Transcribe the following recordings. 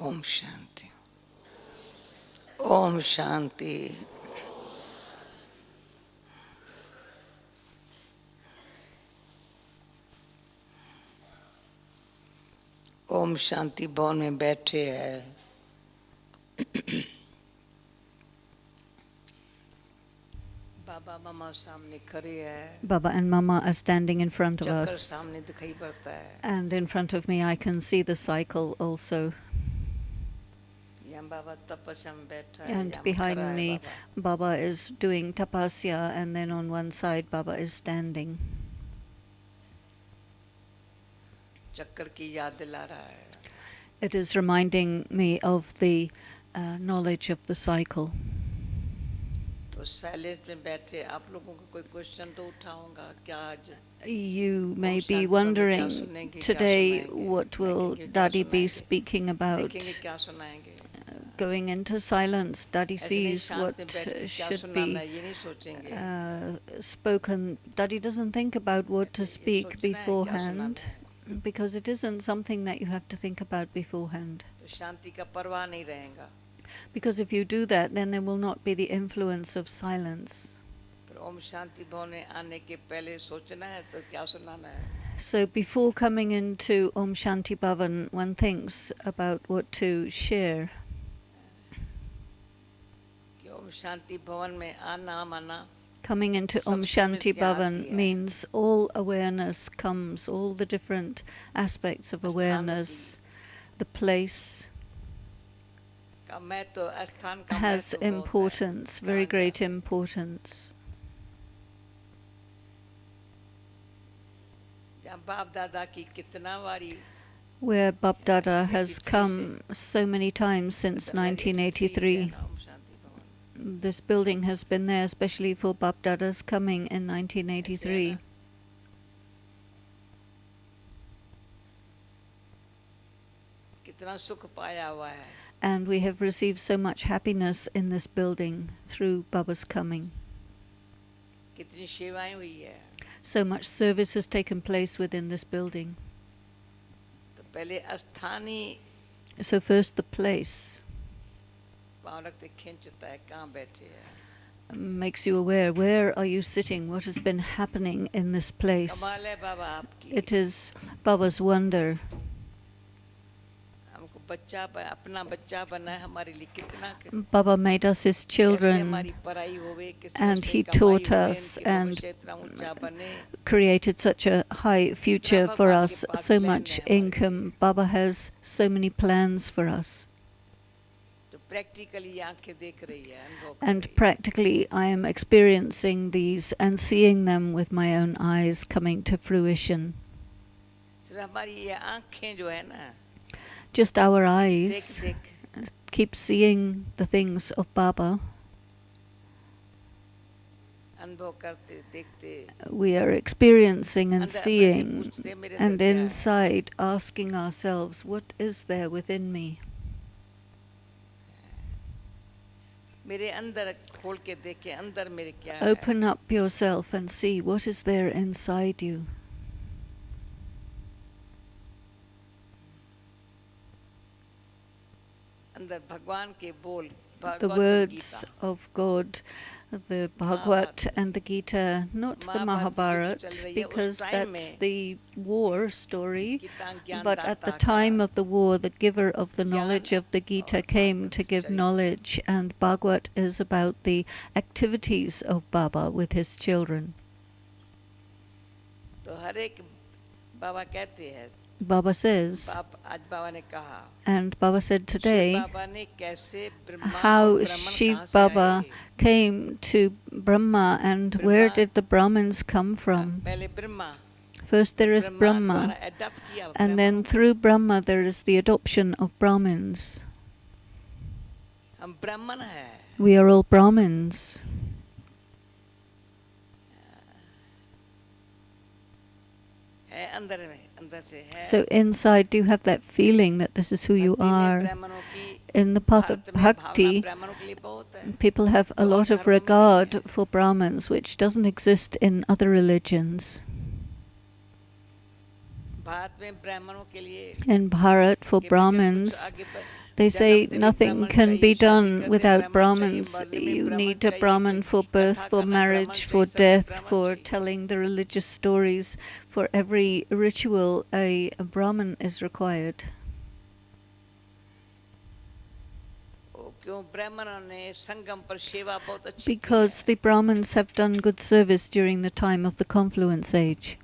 ओम शांति। ओम शांति। ओम शांति भवन में बैठे हैं। बाबा मामा सामने खड़े हैं। Baba and Mama are standing in front of चक्कर us, सामने दिखाई पड़ता है। and in front of me I can see the cycle also. यहाँ बाबा तपस्या में बैठा है, And यहाँ खड़ा behind है me, Baba. Baba is doing tapasya, and then on one side Baba is standing. चक्कर की याद दिला रहा है। It is reminding me of the knowledge of the cycle. तो साइलेंस में बैठे आप लोगों को कोई क्वेश्चन तो उठाऊंगा क्या आज? You may शांति be में क्या wondering सुनेंगे, क्या today सुनाएंगे, what will देखेंगे क्या Daddy be सुनाएंगे, speaking about. देखेंगे क्या सुनाएंगे। Going into silence, Daddy ऐसे नहीं sees शांत what में बैठ के क्या should सुनाना be है ये नहीं सोचेंगे। spoken. Daddy doesn't think about what to ये speak सोचना है क्या beforehand, सुनाना है। because it isn't something that you have to think about beforehand. तो शांति का परवाह नहीं रहेगा। Because if you do that, then there will not be the influence of silence. फिर ओम शांति भवन में आने के पहले सोचना है तो क्या सुनाना है। So before coming into Om Shanti Bhavan, one thinks about what to share. कि ओम शांति भवन में आना माना Coming into Om सब Shanti स्मृतियाँ आती Bhavan है। means all awareness comes, all the different aspects of स्थानों awareness. The place का मैं तो स्थान का has महत्व बहुत है। importance, very कहाँ great जाते हैं। importance. जहाँ बाप दादा की कितना बारी Where Bab Dada has 83 come so many times since 1983. This building has been there especially for Bab Dada's coming in 1983. कितना सुख पाया हुआ है। And we have received so much happiness in this building through Baba's coming. कितनी सेवाएं हुई है। So much service has taken place within this building. तो पहले स्थानीय So first the place पाँव रखते खींचता है कहाँ बैठे हैं। makes you aware, where are you sitting, what has been happening in this place. कमाल है बाबा आपकी। It is Baba's wonder. हमको बच्चा अपना बच्चा बना है हमारे लिए कितना Baba made us his कैसे children, हमारी पढ़ाई होवे किस and तरह से he कमाई taught होवे, us इनके and भविष्य इतना ऊंचा बने। created such a high future for us, so much income. Baba has so many plans for us. तो प्रैक्टिकली आंखें देख रही है, अनुभव कर And रही है। practically I am experiencing these and seeing them with my own eyes coming to fruition. सिर्फ हमारी ये आंखें जो है ना Just our देख eyes देख keep seeing the things of Baba. अनुभव करते देखते We are experiencing and अंदर अपने से seeing, पूछते मेरे and अंदर क्या है। inside asking ourselves, what is there within me? मेरे अंदर खोल के देखे अंदर मेरे क्या है। Open up yourself and see what is there inside you. अंदर भगवान के बोल The भगवत और words Gita of God, the Bhagavad and the Gita, not the Mahabharat, because that's the war story. Gita ज्ञान But at the दाता time का of the war, the giver of the knowledge of the Gita came to give knowledge, and Bhagavad is about the activities of Baba with his children. तो हर एक बाबा कहते हैं Baba says, आज बाबा ने कहा and Baba said Shiv today, बाबा ने कैसे Brahma how और ब्राह्मण Shiv कहाँ से Baba आए। came to Brahma, and where did the Brahmins come from? पहले ब्रह्मा First there is द्वारा Brahma, अडॉप्ट किया and then through Brahma there is the adoption of Brahmins. हम ब्राह्मण हैं। We are all Brahmins. है अंदर में अंदर से है। So inside, do you have that feeling that this is who you भक्ति में are? ब्राह्मणों की In the path of Bharat में भावना bhakti, ब्राह्मणों के लिए बहुत है। people have a और lot of धर्मों में नहीं regard है। for Brahmins, which doesn't exist in other religions. Bharat में ब्राह्मणों के लिए In Bharat, for कि भैया कुछ Brahmins, आगे बढ़- They say nothing can be done without Brahmins. You need a Brahmin for birth, for marriage, for death, for telling the religious stories. For every ritual, a Brahmin is required. Because the Brahmins have done good service during the time of the confluence age.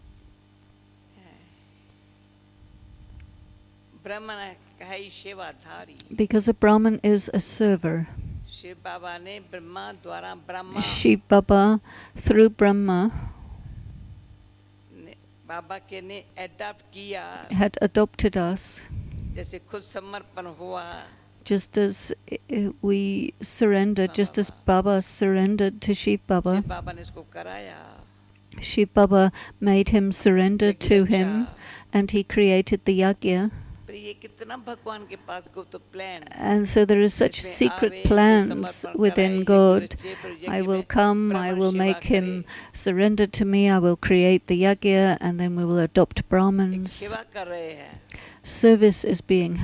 Because a Brahmin is a server. Shiv Baba, through Brahma, had adopted us. Just as we surrendered, just as Baba surrendered to Shiv Baba, Shiv Baba made him surrender to him, and he created the yajna. And so there is such secret plans within God. I will come, I will make him surrender to me, I will create the yajna, and then we will adopt Brahmins. Service is being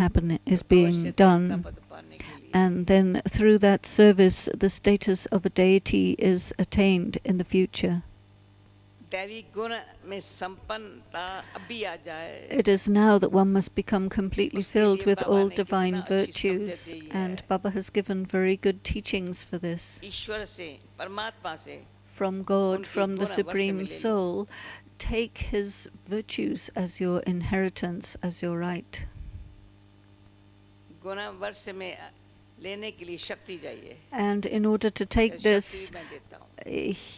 done, and then through that service the status of a deity is attained in the future. It is now that one must become completely filled with all divine virtues, and Baba has given very good teachings for this. From God, from the Supreme Soul, take his virtues as your inheritance, as your right. And in order to take this,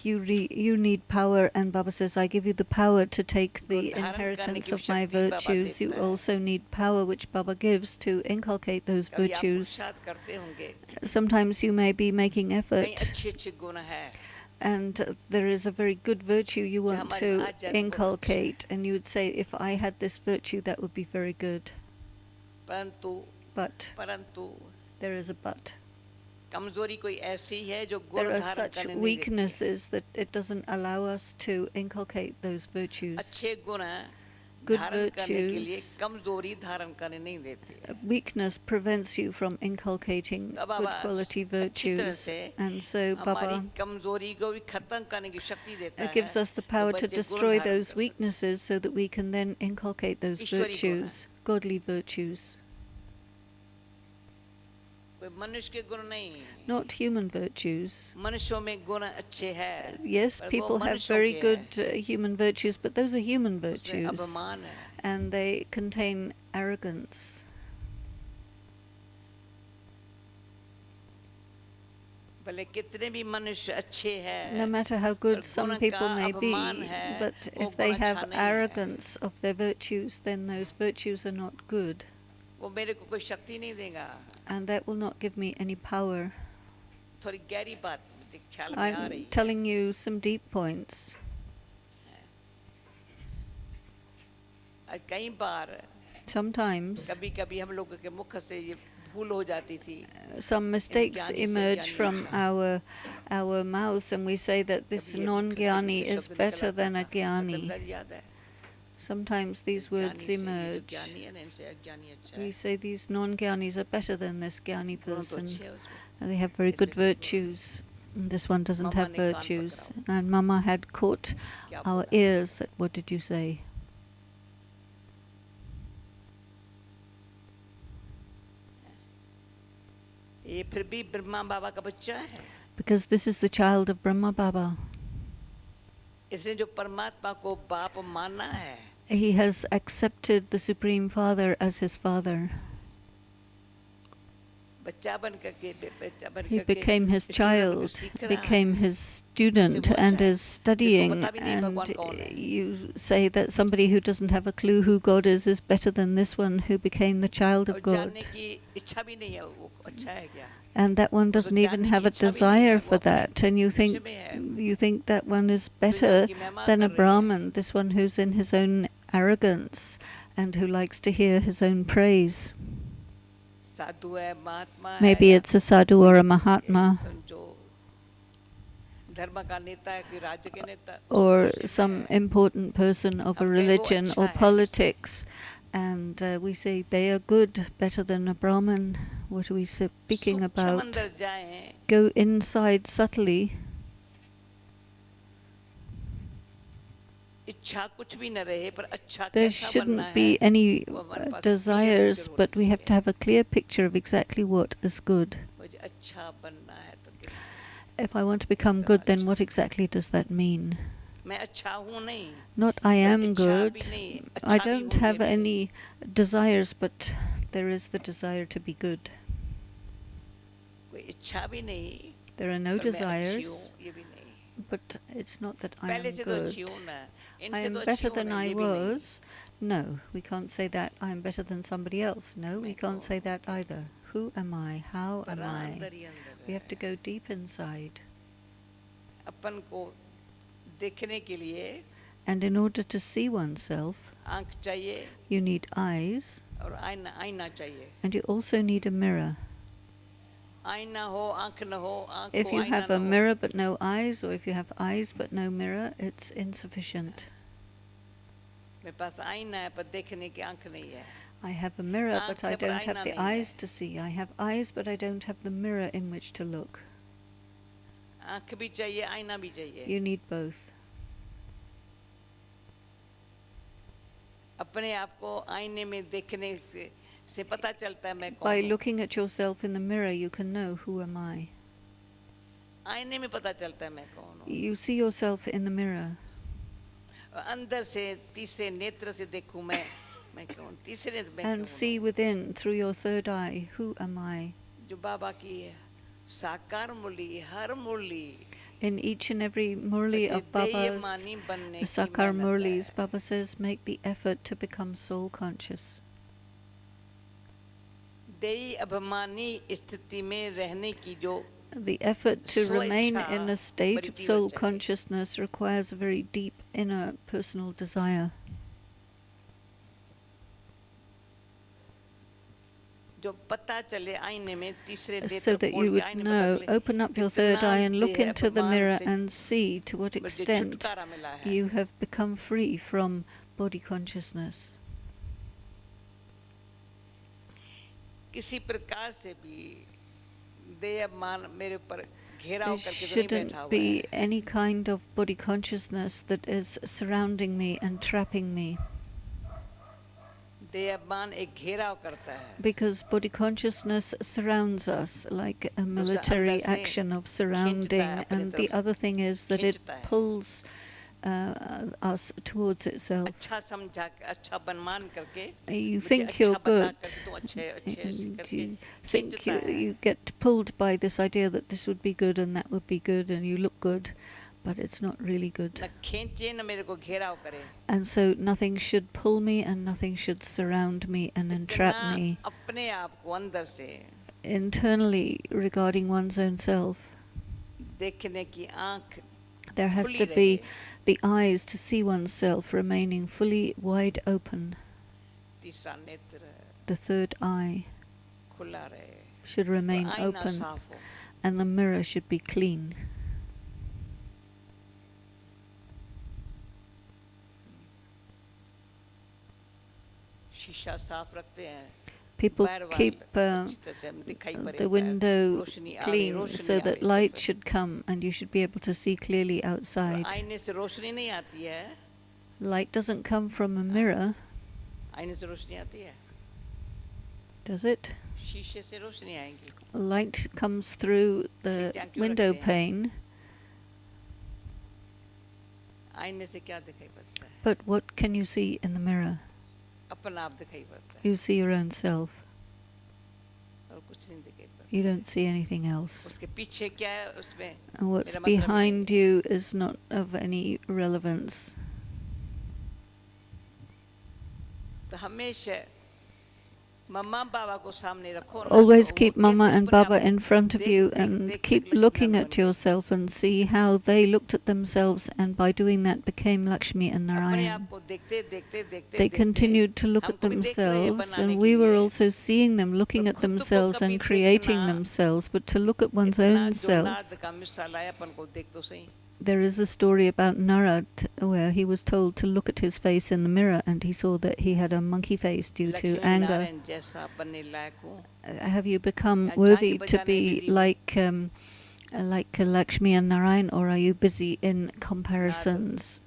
you need power, and Baba says, I give you the power to take the inheritance of my virtues. You also need power, which Baba gives, to inculcate those virtues. Sometimes you may be making effort, and there is a very good virtue you want to inculcate, and you would say, if I had this virtue, that would be very good. But there is a but. There are such weaknesses that it doesn't allow us to inculcate those virtues. Good virtues. Weakness prevents you from inculcating good quality virtues. And so Baba gives us the power to destroy those weaknesses so that we can then inculcate those virtues, godly virtues. Not human virtues. Yes, people have very good human virtues, but those are human virtues, and they contain arrogance. No matter how good some people may be, but if they have arrogance of their virtues, then those virtues are not good. And that will not give me any power. I'm telling you some deep points. Sometimes some mistakes emerge from our mouths, and we say that this non-jnani is better than a jnani. Sometimes these words emerge. We say these non-jnanis are better than this jnani person, and they have very good virtues. And this one doesn't have virtues. And Mama had caught our ears. What did you say? Because this is the child of Brahma Baba. He has accepted the Supreme Father as his father. He became his child, became his student, and is studying. And you say that somebody who doesn't have a clue who God is better than this one who became the child of God. And that one doesn't even have a desire for that. And you think that one is better than a Brahmin, this one who's in his own arrogance and who likes to hear his own praise. Maybe it's a sadhu or a mahatma, or some important person of a religion or politics, and we say they are good, better than a Brahmin. What are we speaking सूक्ष्म about? अंदर जाएं, Go inside subtly. इच्छा कुछ भी न रहे, पर अच्छा There कैसा बनना shouldn't है be any वो हमारे पास clear desires, picture होनी but we have to चाहिए. have a clear picture of exactly what is good. मुझे अच्छा बनना है तो किस If I want to become good, then what exactly does that mean? मैं अच्छा हूँ नहीं, Not I पर am इच्छा good. भी नहीं, I अच्छा भी don't होने have नहीं. any desires, but there is the desire to be good. कोई इच्छा भी नहीं, There are no पर मैं अच्छी desires, हूँ ये भी नहीं. but it's not that I am पहले से तो अच्छी good. हूँ ना, I इनसे am तो अच्छी better हूँ than ना, I ये भी नहीं. was. No, we can't say that. I am better than somebody else. No, we मैं can't say कौन हूँ, that कैसे? either. Who am I? How पर am I? अंदर ही अंदर We have to है. go deep inside. अपन को देखने के लिए And in order to see oneself, आंख चाहिए you need eyes, और आईना आईना चाहिए. and you also need a mirror. आईना हो आंख न हो, आंख If हो you आईना have न a हो. mirror but no eyes, or if you have eyes but no mirror, it's insufficient. मेरे पास आईना है पर देखने की आंख नहीं है. I have a mirror, but I आंख है पर don't आईना have the नहीं है. eyes to see. I have eyes, but I don't have the mirror in which to look. आंख भी चाहिए, आईना भी चाहिए. You need both. अपने आप को आईने में देखने से पता चलता है मैं कौन By हूँ. looking at yourself in the mirror, you can know who am I. आईने में पता चलता है मैं कौन हूँ. You see yourself in the mirror. अंदर से तीसरे नेत्र से देखूं मैं कौन, तीसरे नेत्र में And कौन see हूँ. within, through your third eye, who am I? जो बाबा की साकार मुरली, हर मुरली In each and every murli of Baba's देयमानी बनने की Sakar मेहनत Murlis, है. Baba says, make the effort to become soul conscious. देई अभिमानी स्थिति में रहने की जो The effort to remain स्वेच्छा in a state of बड़ी soul तीव्र चाहिए. consciousness requires a very deep inner personal desire. जो पता चले आईने में तीसरे So नेत्र that खोल you के would आईने know, पता चले open up your third कितना eye and look देह into the अभिमान mirror से and see to what मुझे extent छुटकारा मिला है. you have become free from body consciousness. किसी प्रकार से भी देह अभिमान मेरे ऊपर घेराव There करके तो नहीं बैठा shouldn't हुआ be है. any kind of body consciousness that is surrounding me and trapping me, देह अभिमान एक घेराव करता है. because body consciousness surrounds us like a military अंदर से action of खींचता surrounding, है अपनी and the तरफ. other thing is that it खींचता है. pulls us towards itself. अच्छा समझा के अच्छा बनमान करके You मुझे think अच्छा you're बना good, करके तो अच्छे अच्छे and करके you think खींचता है. you get pulled by this idea that this would be good and that would be good and you look good, but it's not really good. न खींचे न मेरे को घेराव करे. And so nothing should pull me and nothing should surround me and entrap इतना me. अपने आप को अंदर से Internally, regarding one's own self, देखने की आंख there has खुली to be रहे. the eyes to see oneself remaining fully wide open. तीसरा नेत्र The third eye खुला रहे. should remain आईना open साफ हो. and the mirror should be clean. शीशा साफ रखते हैं. People बार बार keep अच्छी तरह से हमें दिखाई पड़े the बार. window रोशनी आ रही, clean Roshni so uh that रही light सब. should come and you should be able to see clearly outside. आईने से रोशनी नहीं आती है. Light doesn't come from a mirror, आईने से रोशनी आती है. does it? शीशे से रोशनी आएगी. Light comes through the खिड़कियाँ क्यों window रखते हैं? pane, आईने से क्या दिखाई पड़ता है? but what can you see in the mirror? अपना आप दिखाई पड़ता है. You see your own self. और कुछ नहीं दिखाई पड़ता. You don't see anything else. उसके पीछे क्या है उसमें? And what's मेरा मतलब behind ये- you is not of any relevance. तो हमेशा मम्मा बाबा को सामने रखो ना. Always वो keep Mama कैसे and अपने Baba आप in front of देख- you देख- and देख- keep देख looking लक्ष्मी at बन गई. yourself and see how they looked at themselves, and by doing that became Lakshmi and अपने आप Narayan. को देखते देखते देखते They देखते continued to look at हमको भी देख रहे हैं themselves, बनाने and के we were लिए. also seeing them looking पर at खुद को themselves कभी and creating देखना, themselves. But to look at one's इतना own जो self, नाद का मिसाल है अपन को देख तो सही. There is a story about Narad where he was told to look at his face in the mirror and he saw that he had a monkey face due to anger. Have you become worthy to be like Lakshmi and Narayan, or are you busy in comparisons?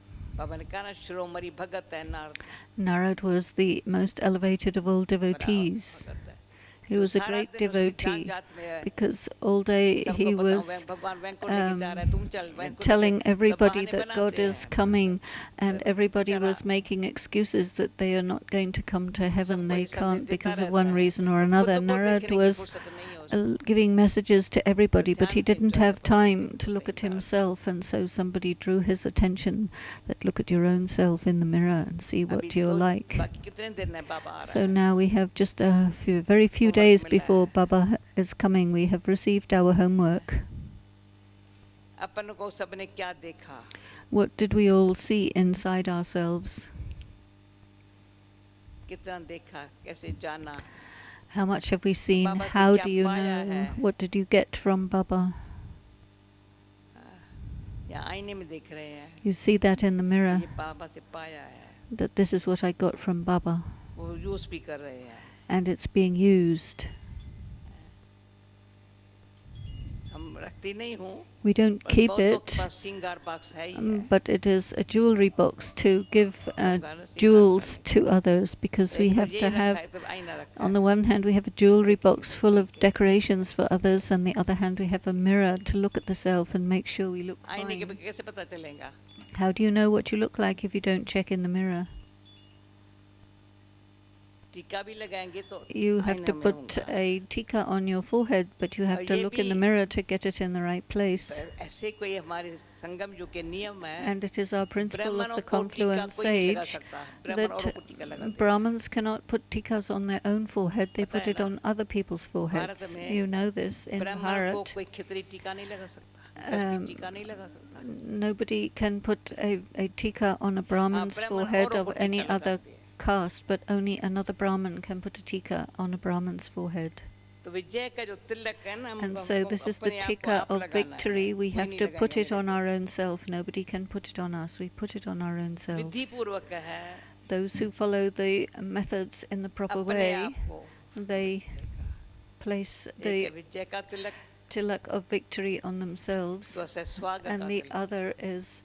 Narad was the most elevated of all devotees. He was a great devotee because all day he was telling everybody that God is coming, and everybody was making excuses that they are not going to come to heaven. They can't because of one reason or another. Narad was giving messages to everybody, but he didn't have time to look at himself, and so somebody drew his attention that look at your own self in the mirror and see what you're like. So now we have just a very few days before Baba is coming. We have received our homework. What did we all see inside ourselves? How much have we seen? How do you know? What did you get from Baba? You see that in the mirror, that this is what I got from Baba, and it's being used. We don't keep it, but it is a jewelry box to give jewels to others, because we have to have, on the one hand we have a jewelry box full of decorations for others, on the other hand we have a mirror to look at the self and make sure we look fine. How do you know what you look like if you don't check in the mirror? You have to put a tika on your forehead, but you have to look in the mirror to get it in the right place. And it is our principle of the confluence sage that Brahmins cannot put tikas on their own forehead, they put it on other people's foreheads. You know this in Bharat. Nobody can put a tika on a Brahmin's forehead of any other caste, but only another Brahmin can put a tika on a Brahmin's forehead. And so this is the tika of victory. We have to put it on our own self. Nobody can put it on us. We put it on our own selves. Those who follow the methods in the proper way, they place the tilak of victory on themselves, and the other is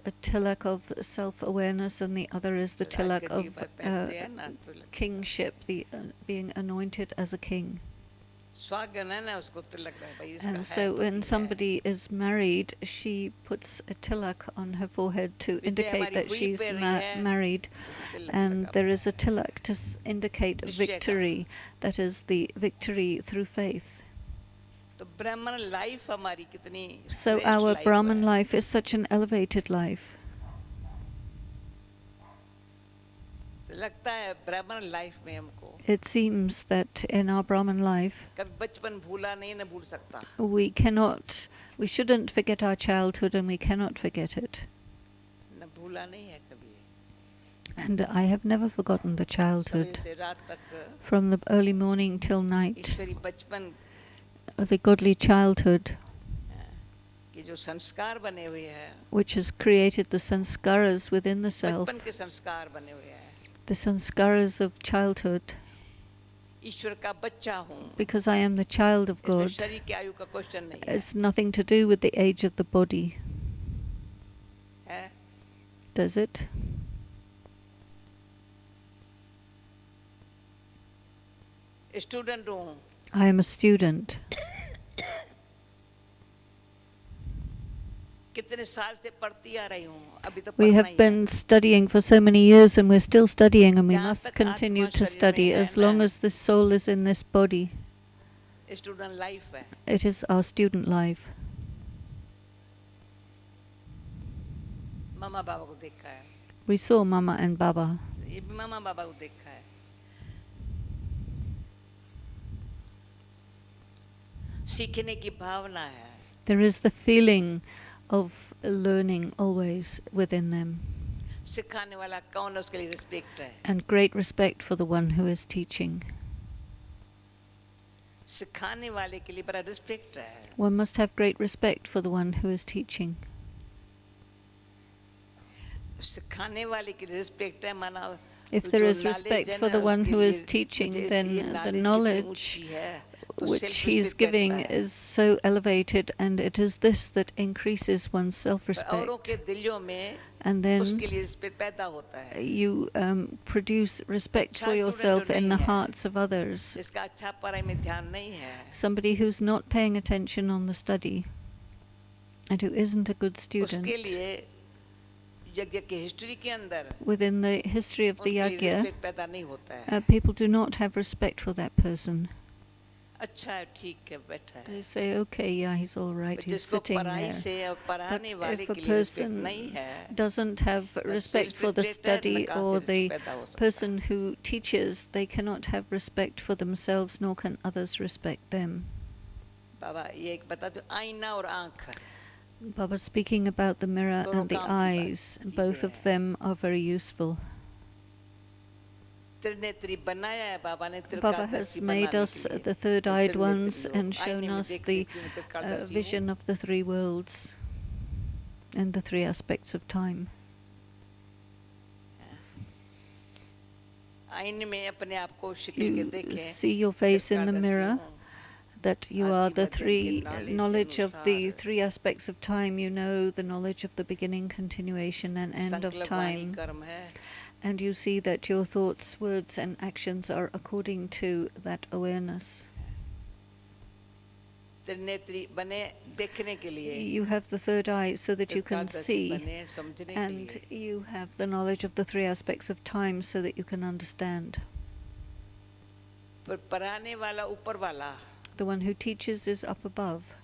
a tilak of self-awareness, and the other is the tilak of kingship, the being anointed as a king. And so when somebody is married, she puts a tilak on her forehead to indicate that she's married, and there is a tilak to indicate victory, that is the victory through faith. So our Brahman life is such an elevated life. It seems that in our Brahman life we shouldn't forget our childhood, and we cannot forget it. And I have never forgotten the childhood, from the early morning till night, the godly childhood, which has created the sanskaras within the self, the sanskaras of childhood. Because I am the child of God, it's nothing to do with the age of the body. Does it? I am a student. We have been studying for so many years, and we're still studying, and we must continue to study as long as the soul is in this body. It is our student life. We saw Mama and Baba. There is the feeling of learning always within them, and great respect for the one who is teaching. सिखाने वाले के लिए बड़ा respect है. One must have great respect for the one who is teaching. सिखाने वाले के लिए रिस्पेक्ट है माना. If there is respect for the one who is teaching, then the knowledge which he is giving is so elevated, and it is this that increases one's self-respect. And then you produce respect for yourself in the hearts of others. Somebody who's not paying attention on the study and who isn't a good student, within the history of the yajna, people do not have respect for that person. They say, okay, yeah, he's all right, he's sitting there. But if a person doesn't have respect for the study or the person who teaches, they cannot have respect for themselves, nor can others respect them. Baba speaking about the mirror and the eyes, both of them are very useful. Baba has made us the third-eyed ones and shown us the vision of the three worlds and the three aspects of time. You see your face in the mirror, that you are the three knowledge of the three aspects of time. You know the knowledge of the beginning, continuation, and end of time. And you see that your thoughts, words, and actions are according to that awareness. You have the third eye so that you can see, and you have the knowledge of the three aspects of time so that you can understand. The one who teaches is up above.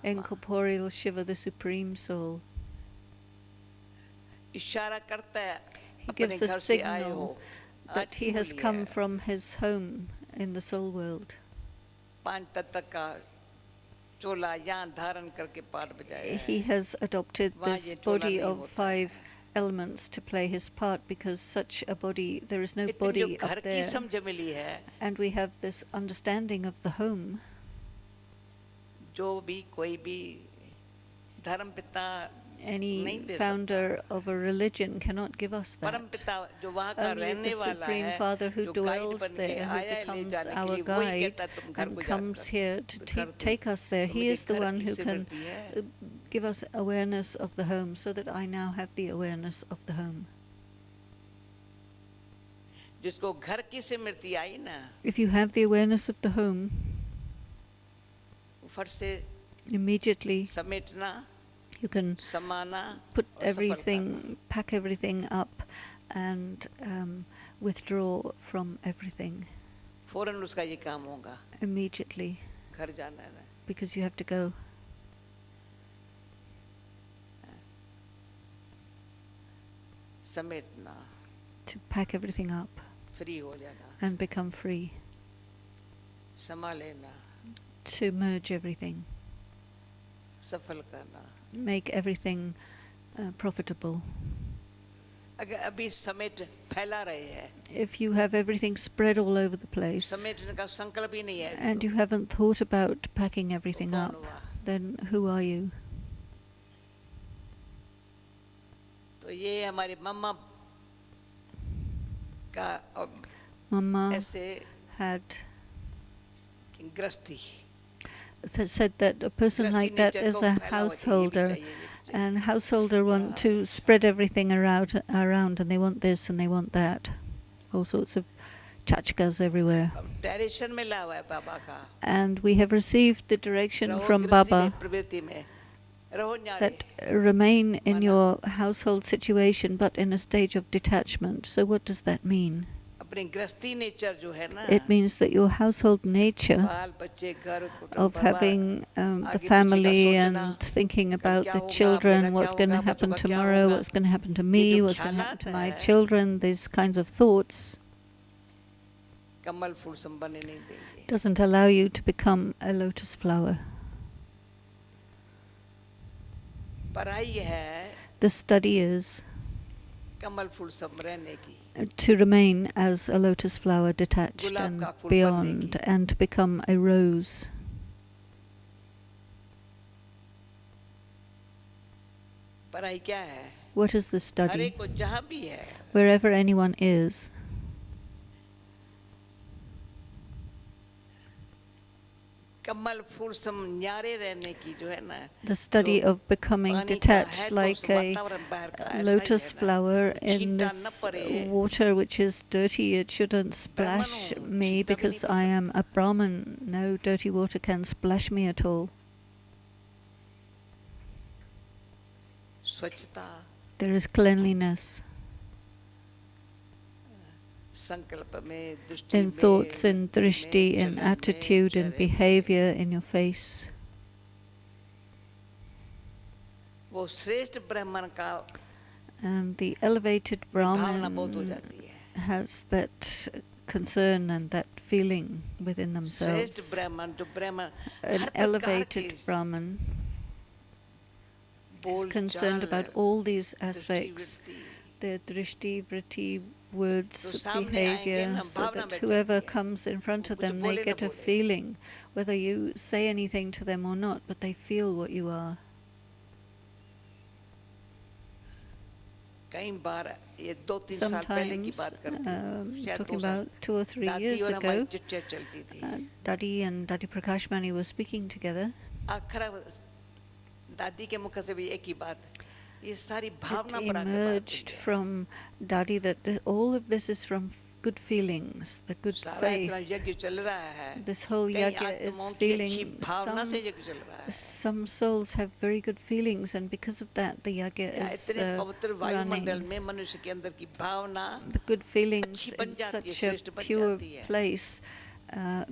Incorporeal Shiva, the Supreme Soul. He gives a signal that he has come from his home in the soul world. He has adopted this body of 5 elements to play his part, because such a body, there is no body up there. And we have this understanding of the home. Any founder of a religion cannot give us that. Only the Supreme Father who dwells there, who becomes our guide and comes here to take us there. He is the one who can give us awareness of the home, so that I now have the awareness of the home. If you have the awareness of the home, immediately you can put everything, pack everything up, and withdraw from everything immediately, because you have to go. To pack everything up and become free. To merge everything. Make everything profitable. If you have everything spread all over the place and you haven't thought about packing everything up, then who are you? Mama had said that a person like that is a householder, and householder want to spread everything around, and they want this and they want that, all sorts of chachkas everywhere. And we have received the direction from Baba that remain in your household situation, but in a stage of detachment. So what does that mean? It means that your household nature of having the family and thinking about the children, what's going to happen tomorrow, what's going to happen to me, what's going to happen to my children, these kinds of thoughts doesn't allow you to become a lotus flower. The study is कमल फूल सम रहने की, to remain as a lotus flower detached gulab and का फूल बनने beyond, की, and to become a rose. पढ़ाई क्या है? What is the her study? एक को जहाँ भी है, Wherever anyone is, कमल फूल सम न्यारे रहने की जो है ना, the study जो of becoming पानी का है detached तो like उस a वातावरण बाहर का ऐसा ही lotus है ना, flower तो in छींटा न this पड़े। water which is dirty. It shouldn't ब्राह्मण splash हूँ, me छींटा भी नहीं because पड़ I सकता। am a Brahmin. No dirty water can splash me at all. स्वच्छता, There is cleanliness संकल्प में, दृष्टि in में, thoughts, in वृत्ति में, drishti, in चलन में, attitude, in चेहरे behavior, में। in your face. वो श्रेष्ठ ब्राह्मण का And the elevated भावना बहुत हो Brahmin जाती है। has that concern and that feeling within श्रेष्ठ themselves. ब्राह्मण जो ब्राह्मण An हर प्रकार elevated के Brahmin is बोल concerned about चाल, all these दृष्टि aspects, वृत्ति, their drishti, vritti, words, तो सामने आएंगे behavior, ना, so भावना that बैठ whoever जाती है। comes in front वो of कुछ them, they बोले न get a बोले। feeling, whether you say anything to them or not, but they feel what you are. कई बार ये 2-3 साल पहले की Sometimes, बात करती हूँ, शायद talking 2 साल, about 2 or 3 दादी years और हमारी ago, चिट्ठियाँ चलती थी। Dadi and Dadi Prakashmani were speaking together. आखिर दादी के मुख से भी एक ही बात, ये सारी It भावना पर आके बात emerged हुई है। from Dadi that all of this is from good feelings, the good सारा इतना faith. यज्ञ चल रहा है, This whole कई yajna is आत्माओं की अच्छी feeling, भावना से यज्ञ चल रहा है। some souls have very good feelings, and because of that the yajna is इतने पवित्र वायुमंडल running. में मनुष्य के अंदर की भावना The good feelings अच्छी बन in जाती है, such a श्रेष्ठ बन pure जाती है। place,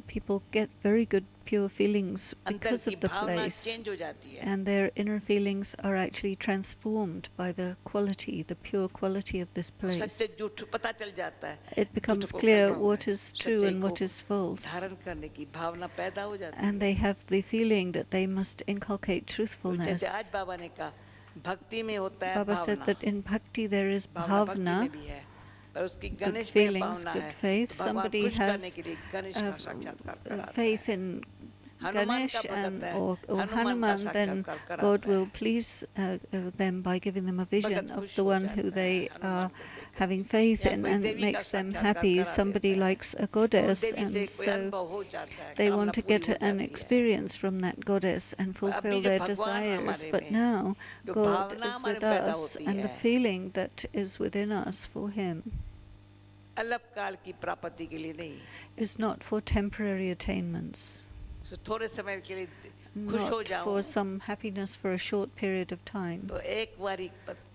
people get very good pure feelings अंदर because की of the भावना place, चेंज हो जाती है। and their inner feelings are actually transformed by the quality, the pure quality of this place. सच्चे झूठ पता चल जाता है। It becomes झूठ को clear कर रहा हूँ what मैं, is true सच्चाई and को what is false, धारण करने की भावना पैदा हो जाती and है। they have the feeling that they must inculcate तो truthfulness. जैसे आज बाबा ने कहा, भक्ति में होता है Baba said Bhavna, that in bhakti there is भावना भक्ति में bhavna, भी है, पर उसकी good गणेश में feelings, भावना good है। faith. तो भगवान Somebody खुश करने has के लिए गणेश का साक्षात्कार कराता faith है। in हनुमान Ganesh का भगत है, or हनुमान का Hanuman, then साक्षात्कार God कराता will है। please them by giving them a vision Bhagat of खुश the हो one who जाता है they हनुमान are को देख having करके, faith या in, कोई and it देवी का makes them साक्षात्कार happy. करा Somebody देता है, likes a तो उन goddess, देवी से and कोई so अनुभव हो जाता है, they कामना want to पूरी get हो an जाती है। experience from that goddess and अभी fulfill जो their भगवान desires. हमारे But में, now जो God भावना is हमारे with में पैदा us, होती and the है, feeling that is within us for Him अल्पकाल की प्राप्ति के लिए नहीं, is not for temporary attainments, तो थोड़े समय के लिए खुश हो not जाऊं, for some happiness for a short period of time. तो एक बारी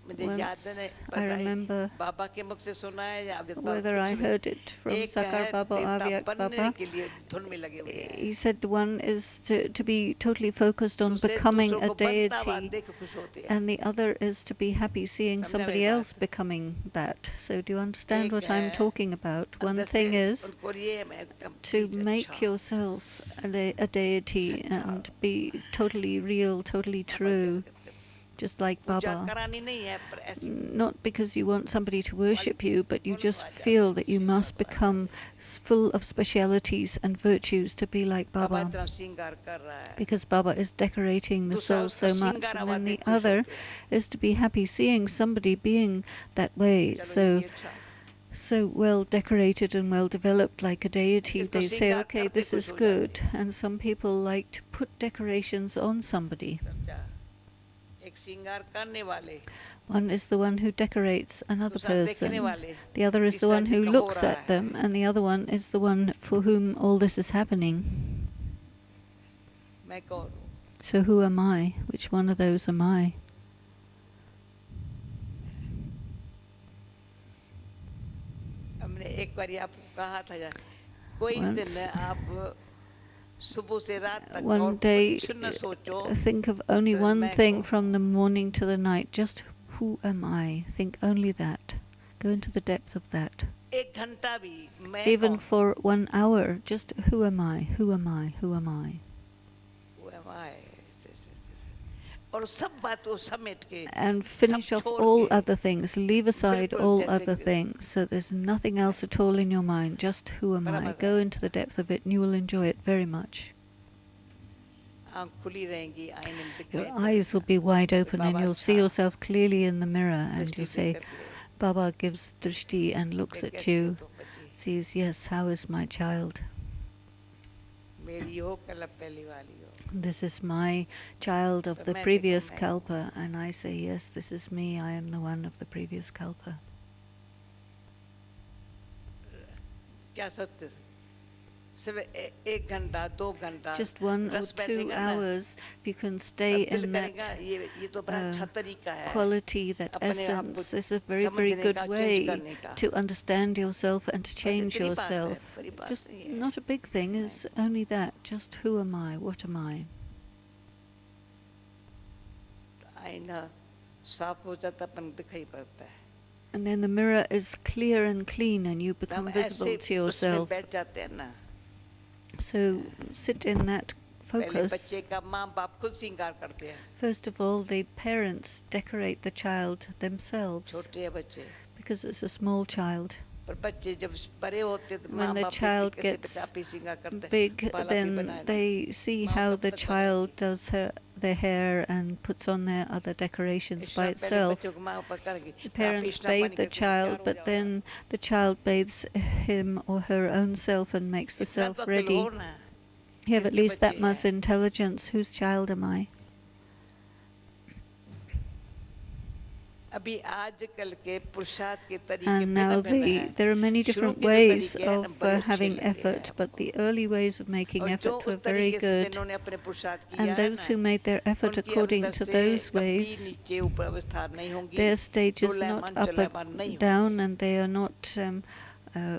मुझे याद Once नहीं I पता है remember बाबा के मुख से सुना है या अभी whether I heard it from एक Sakar है Baba or देवता Avyak बनने Baba. के लिए धुन में लगे हुए हैं, He said one is to be totally focused on दूसरे becoming दूसरों a को बनता हुआ deity, देख खुश होते हैं। and the other is to be happy seeing समझा somebody मेरी else बात? becoming that. So do you understand एक what I'm है talking about? One अंदर thing से is उनको ये मैं to complete make अच्छा, yourself a deity सच्चा, and be totally real, totally Baba true, जैसे कहते हैं, just like पूजा Baba. करानी नहीं है पर ऐसी Not because you want somebody to worship you, but you गुण just आ जाते feel हैं, that you शील must भाव आ become जाते full of specialities and virtues to be like हैं। बाबा Baba, इतना श्रृंगार कर रहा है, because Baba is decorating the दूसरा soul उसका so much. श्रृंगार And आवा then the देख खुश other होते हैं। is to be happy seeing somebody being that way, चलो ये so भी अच्छा, so well decorated and well developed like a deity. इसको They say, श्रृंगार okay, करते this खुश is हो good. जाते हैं। And some people like to put decorations on somebody. समझा? एक श्रृंगार करने वाले, One is the one who decorates another दूसरा देखने person. वाले, The other is the तीसरा one who जिसका हो looks रहा at them, है। and the other one is the one for whom all this is happening. मैं कौन हूँ? So who am I? Which one of those am I? हमने एक बार आपको कहा था यार, कोई Once- दिन आप सुबह से रात तक और One day, कुछ न सोचो, think of only सिर्फ one मैं thing कौन from the morning to the night. Just who am I? Think only that. Go into the depth of that. एक घंटा भी मैं Even कौन? for 1 hour, just who am I? Who am I? Who am I? Who am I? and finish off all other things, leave aside all other things, so there's nothing else at all in your mind, just who am I? Go into the depth of it and you will enjoy it very much. Your eyes will be wide open and you'll see yourself clearly in the mirror, and you'll say, Baba gives drishti and looks at you, sees, yes, how is my child? This is my child of the previous kalpa, and I say, yes, this is me, I am the one of the previous kalpa. Just 1 or 2 hours, if you can stay in that quality, that essence, is a very, very good way to understand yourself and to change yourself. Just not a big thing, it's only that, just who am I, what am I? And then the mirror is clear and clean and you become visible to yourself. So sit in that focus. First of all, the parents decorate the child themselves because it's a small child. When the child gets big, then they see how the child does their hair and puts on their other decorations by itself. The parents bathe the child, but then the child bathes him or her own self and makes the self ready. You have at least that much intelligence. Whose child am I? And now there are many different ways of having effort, but the early ways of making effort were very good. And those who made their effort according to those ways, their stage is not up and down, and they are not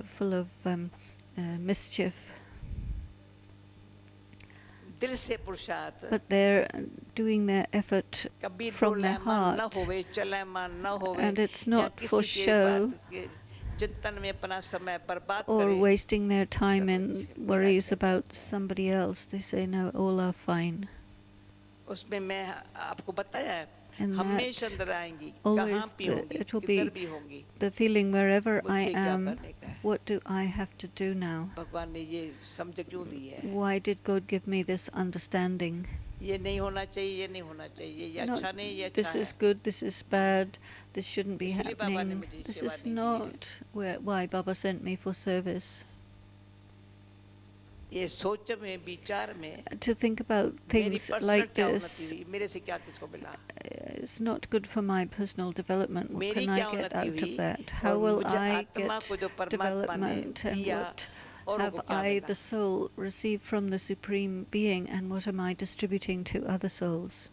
full of mischief. But they're doing their effort from their heart, and it's not for show or wasting their time in worries about somebody else. They say, no, all are fine. And that always it will be the feeling wherever I am, what do I have to do now? Why did God give me this understanding? Not, this is good, this is bad, this shouldn't be happening. This is not why Baba sent me for service. To think about things like this is not good for my personal development. What can I get out of that? How will I get development? And what have I, the soul, received from the Supreme Being, and what am I distributing to other souls?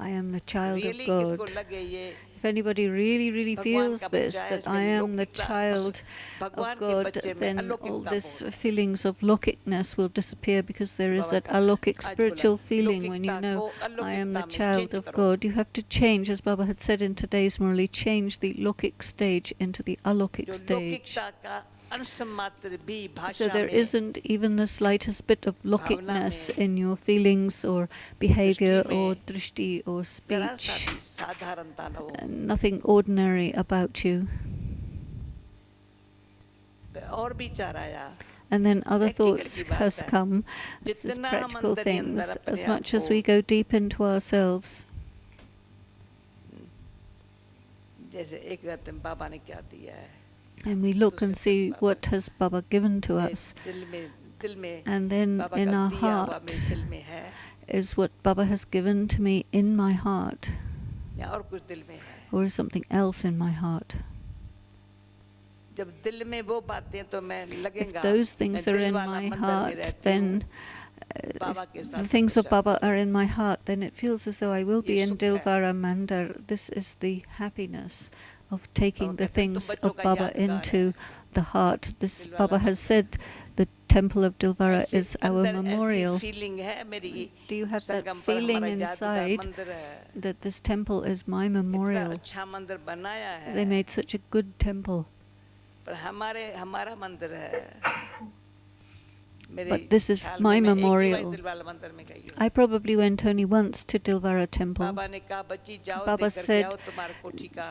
I am the child of God. If anybody really feels this, that I am the child of God, then all this feelings of loukicness will disappear, because there is that alokik spiritual feeling when you know I am the child of God. You have to change, as Baba had said in today's Murali, change the lokic stage into the alokik stage. So there isn't even the slightest bit of loukicness in your feelings or behavior or drishti or speech. Nothing ordinary about you. And then other thoughts has come. This is practical things. As much as we go deep into ourselves, and we look and see what has Baba given to us, and then in our heart is what Baba has given to me in my heart, or is something else in my heart. If those things are in my heart, then if the things of Baba are in my heart, then it feels as though I will be in Dilvara Mandar. This is the happiness of taking the things of Baba into the heart. This Baba has said the temple of Dilvara is our memorial. Do you have that feeling inside that this temple is my memorial? They made such a good temple. But this is my memorial. I probably went only once to Dilwara temple. Baba said,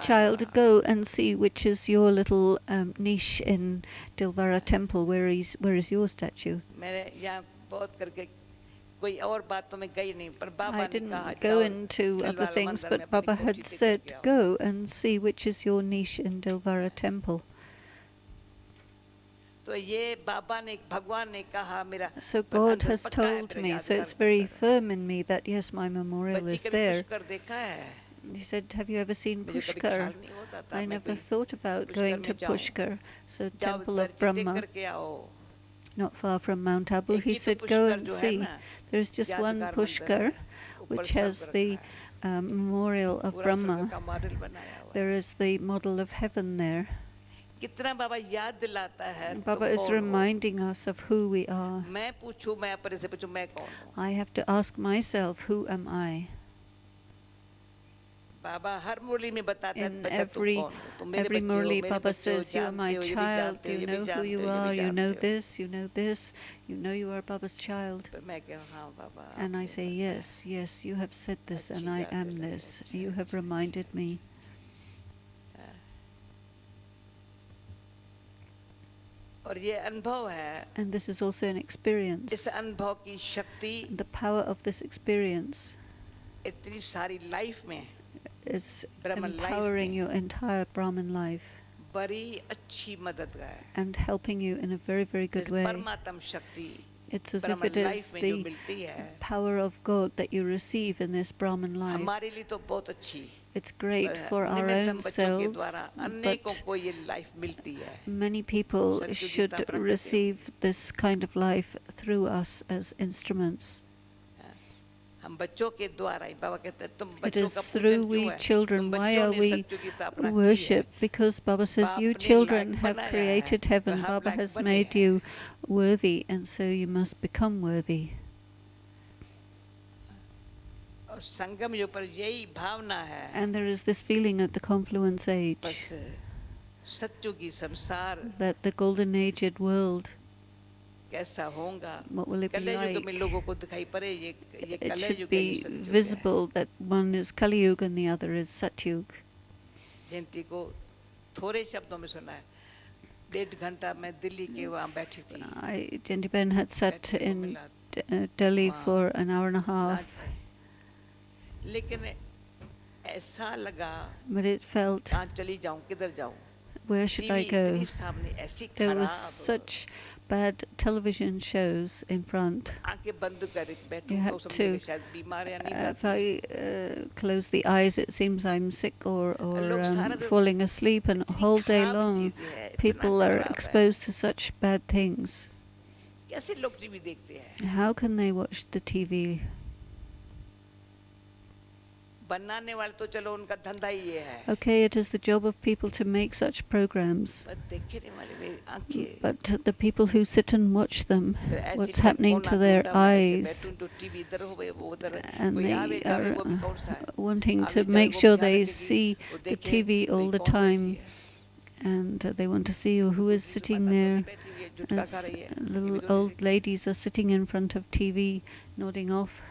child, go and see which is your little niche in Dilwara temple. Where is your statue? I didn't go into other things, but Baba had said, go and see which is your niche in Dilwara temple. So God has told me, so it's very firm in me that yes, my memorial is there. He said, have you ever seen Pushkar? I never thought about going to Pushkar, so temple of Brahma, not far from Mount Abu. He said, go and see. There's just one Pushkar which has the memorial of Brahma. There is the model of heaven there. Baba is reminding us of who we are. I have to ask myself, who am I? In every Murli, Baba says, you are my child, you know who you are, you know this, you know this, you know you are Baba's child. And I say, yes, yes, you have said this and I am this. You have reminded me. And this is also an experience. The power of this experience is empowering your entire Brahmin life and helping you in a very, very good way. It's as if it is the power of God that you receive in this Brahmin life. It's great for our own selves, but many people should receive this kind of life through us as instruments. It is through we children. Why are we worshipped? Because Baba says, you children have created heaven. Baba has made you worthy, and so you must become worthy. And there is this feeling at the confluence age that the golden aged world, what will it be like? It should be visible that one is Kali Yuga and the other is Satyug. Janti Ben had sat in Delhi for an hour and a half. But it felt, where should I go? There was such bad television shows in front. You had to, if I close the eyes, it seems I'm sick or falling asleep, and whole day long people are exposed to such bad things. How can they watch the TV? Okay, it is the job of people to make such programs. But the people who sit and watch them, what's happening to their eyes, and they are wanting to make sure they see the TV all the time, and they want to see who is sitting there. As little old ladies are sitting in front of TV, nodding off.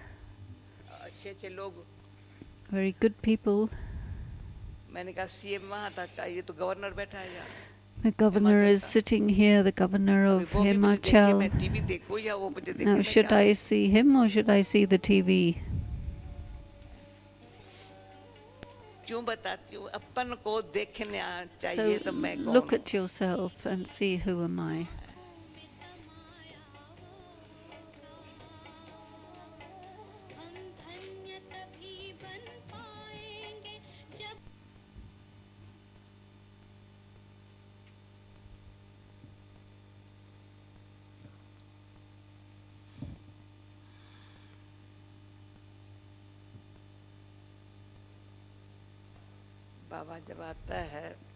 Very good people. The governor is sitting here, the governor of Himachal. Now, should I see him or should I see the TV? So look at yourself and see, who am I?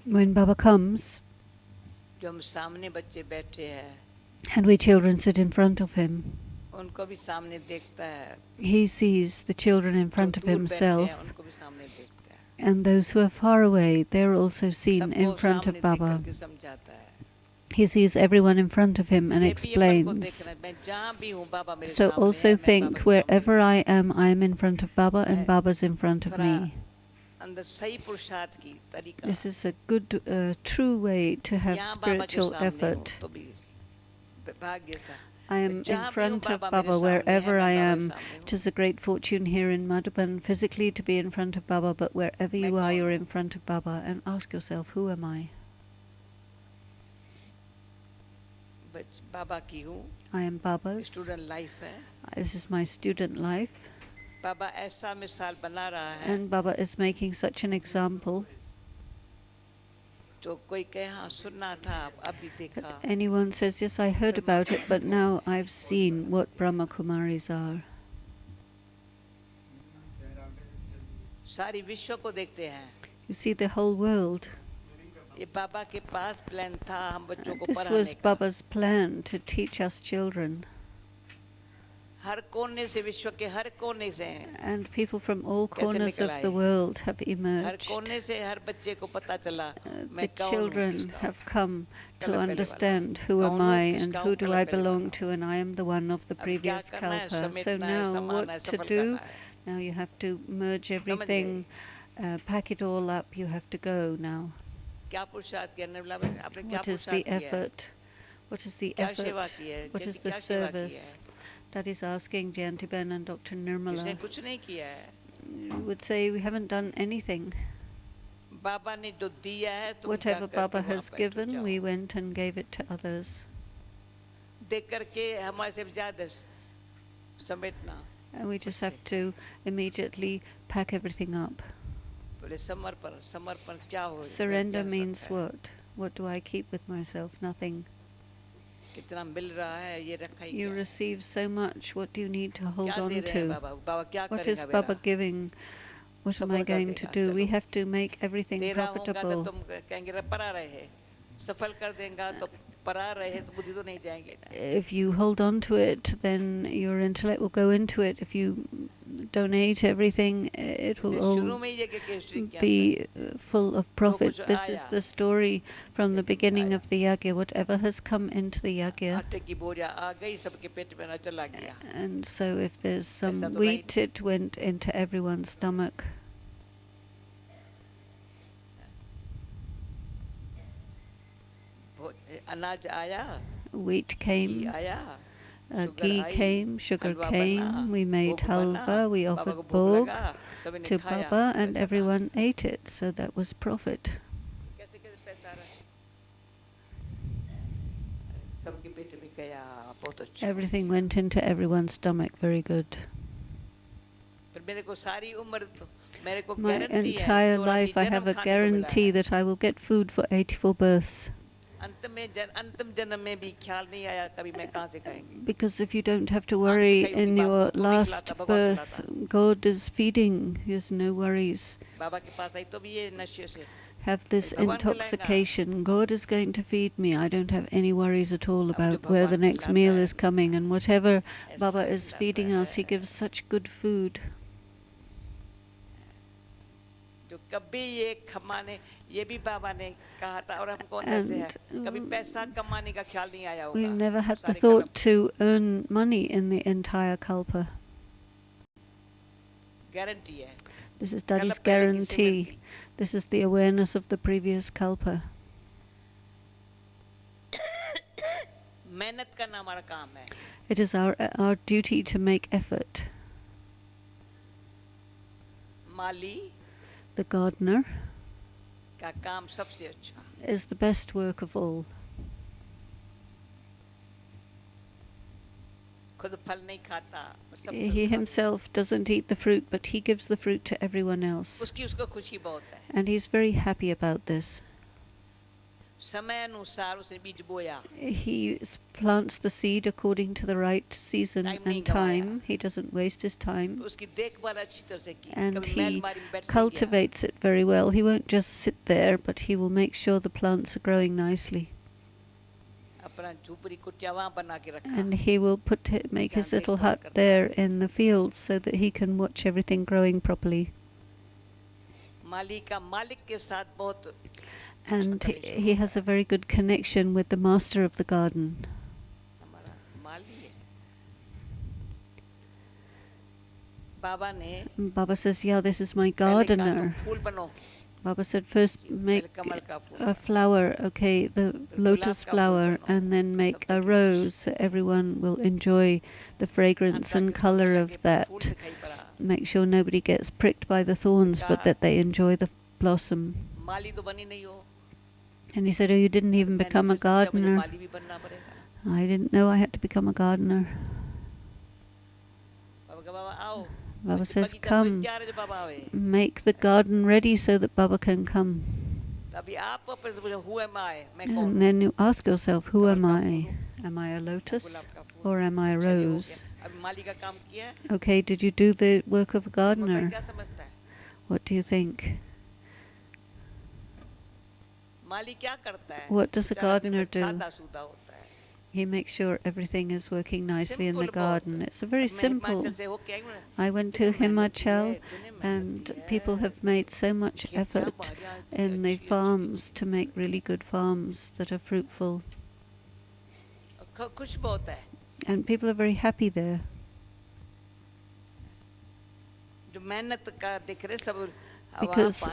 When Baba comes, and we children sit in front of him, he sees the children in front of himself, and those who are far away, they're also seen in front of Baba. He sees everyone in front of him and ये भी अपन को explains. देखना है, मैं जहाँ भी हूँ बाबा मेरे So सामने है, also मैं बाबा think, के wherever सामने I am in front of Baba and मैं Baba's in front of थोड़ा me. अंदर सही पुरुषार्थ की तरीका This is a good, true way to have यहाँ बाबा के spiritual सामने हूँ effort. तो भी भाग्य सा I am मैं in जहाँ भी हूँ front of बाबा मेरे Baba सामने है, wherever मैं I बाबा के am. सामने It हूँ is a great fortune here in Madhuban physically to be in front of Baba, but wherever मैं you are, कौन you're हूँ in front of Baba, and ask yourself, who am I? बाबा की हूँ I am Baba's. Student life है This is my student life. बाबा ऐसा मिसाल बना रहा है And Baba is making such an example. तो कोई कहे हाँ सुनना था अभी देखा Anyone says, yes, I heard about it, but now I've seen what Brahma Kumaris are. सारी विश्व को देखते हैं You see the whole world. ये बाबा के पास प्लान था हम बच्चों को This पढ़ाने was का Baba's plan to teach us children. हर कोने से विश्व के हर कोने से And people from all कैसे corners निकल of the आए? world have her emerged. कोने से हर बच्चे को पता चला The मैं कौन हूँ children किसका हूँ have come to कल पहले वाला understand who am कौन हूँ I and किसका who हूँ do कल I पहले belong वाला to, and I am the one of the अब क्या previous करना है kalpa. So समेटना है now समाना है what to सफल do? करना है Now you have to merge समझ everything, गए pack it all up. You have to go now. क्या पुरुषार्थ किया निर्मला बहन आपने क्या What is पुरुषार्थ the किया है effort? What is the क्या सेवा effort? की है What is जबकि the क्या सेवा की service? है That is asking Jayantiben and Dr. इसने Nirmala. कुछ नहीं किया है You would say we haven't done anything. बाबा ने जो दिया है तुम Whatever जाकर Baba के वहाँ has बैठ given, जाओ we went and gave it to others. देख करके हमारे से ज्यादा समेटना And we just उससे have to immediately pack everything up. बोले समर्पण समर्पण क्या हो Surrender क्या means सकता है what? What do I keep with myself? Nothing. कितना मिल रहा है ये रखा ही You क्या है receive so much. What do you need to hold क्या on दे रहे हैं to? बाबा बाबा क्या What करेगा is Baba मेरा giving? What am I सफल कर going to देगा do? We चलो have to make everything तेरा होगा तो profitable. तुम कहेंगे रे परा रहे हैं सफल कर देगा तो परा रहे हैं तो बुद्धि तो नहीं जाएंगे ना If you hold on to it, then your intellect will go into it. If you donate everything, it will जैसे शुरू all में ही ये कि हिस्ट्री क्या था be full of profit. कुछ This is आया the story from the लेकिन beginning आया of the yagya. Whatever has come into the yagya, आटे की बोरिया आ गई सबके पेट में न चला गया and so if there's some ऐसा तो नहीं wheat, it went into everyone's stomach. अनाज आया Wheat घी came, आया शुगर ghee आई came, sugar हलवा बना came, we made भोग बना halva, we बाबा offered को भोग bhog लगा सभी ने to खाया Baba, and पैसा कहा everyone ate it. So that was profit. कैसे कैसे पैसा आ रहा है सबके पेट में गया बहुत अच्छा Everything went into everyone's stomach. Very good. फिर मेरे को सारी उम्र तो मेरे को My गारंटी है entire 84 life I जन्म have a खाने को मिला guarantee है that I will get food for 84 births. अंतिम जन्म में भी ख्याल नहीं आया कभी मैं कहाँ से खाएंगी Because if you don't have to आंख worry दिखाई उनकी in बात your को तुम्हें last खिलाता भगवान birth, खिलाता God is feeding. There's no worries. बाबा के पास आई तो भी ये नशे से Have this भगवान खिलाएगा intoxication. God is going to feed me. I don't have any worries at all अब जो about where the भगवान next खिलाता meal है is coming. And whatever ऐसा Baba is खिलाता feeding us, He है gives such good food. जो कभी ये कमाने ये भी बाबा ने कहा था और हमको अंदर से है And कभी पैसा कमाने का ख्याल नहीं आया we've होगा never had the सारे thought to earn money in the entire kalpa. Guarantee है This is कल Dadi's पहले की guarantee. Smriti This is the awareness of the previous kalpa. मेहनत करना हमारा काम है It is our duty to make effort. Mali The gardener का काम सबसे अच्छा is the best work of all. खुद फल नहीं खाता सब He फल खाता himself doesn't eat the fruit, but he gives the fruit to everyone else. उसकी उसको खुशी बहुत है And he's very happy about this. समय अनुसार उसने बीज बोया He plants the seed according to the right season Time नहीं and गवाया time. He doesn't waste his time. तो उसकी देखभाल अच्छी तरह से की And कभी he महलमारी में बैठ नहीं गया cultivates it very well. He won't just sit there, but he will make sure the plants are growing nicely. अपना झोपड़ी कुटिया वहाँ बना के रखा And he will make his जहाँ little देखभाल hut करता there है in the fields so that he can watch everything growing properly. माली का मालिक के साथ बहुत And he has a very good connection with the master of the garden. हमारा माली है. बाबा ने Baba says, yeah, this is my पहले कहा तो gardener. फूल बनो. Baba said, first make कमल का फूल a flower, okay, the lotus flower, and then make a rose so everyone will enjoy the fragrance and color of that. Make sure nobody gets pricked by the thorns, but that they enjoy the blossom. माली तो बनी नहीं हो. And he said, oh, you didn't even become a gardener. माली भी बनना पड़ेगा. I didn't know I had to become a gardener. बाबा का बाबा आओ. Baba says, come, make the garden ready so that Baba can come. And then you ask yourself, who am I? Am I a lotus or am I a rose? Okay, did you do the work of a gardener? What do you think? What does a gardener do? He makes sure everything is working nicely in the garden. It's a very simple. I went to Himachal and people have made so much effort in the farms to make really good farms that are fruitful. And people are very happy there. Because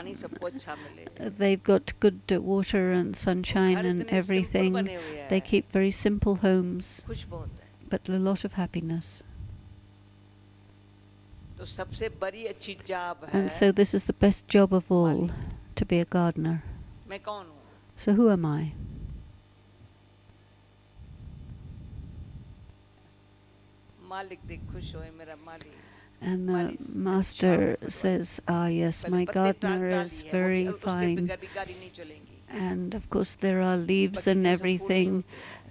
they've got good water and sunshine and everything. They keep very simple homes, but a lot of happiness. And so this is the best job of all, to be a gardener. So who am I? And the master says, ah yes, my gardener is very fine. And of course there are leaves and everything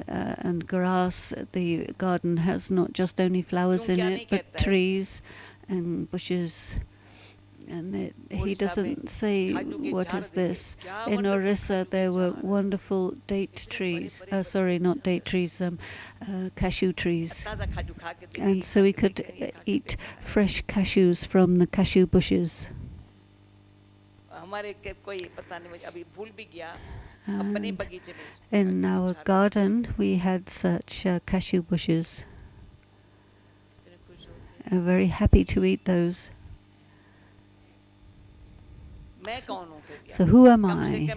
and grass. The garden has not just only flowers in it, but trees and bushes. And he doesn't say, what is this? In Orissa there were wonderful date trees, sorry, not date trees, cashew trees. And so we could eat fresh cashews from the cashew bushes. And in our garden we had such cashew bushes. I'm very happy to eat those. So who am I?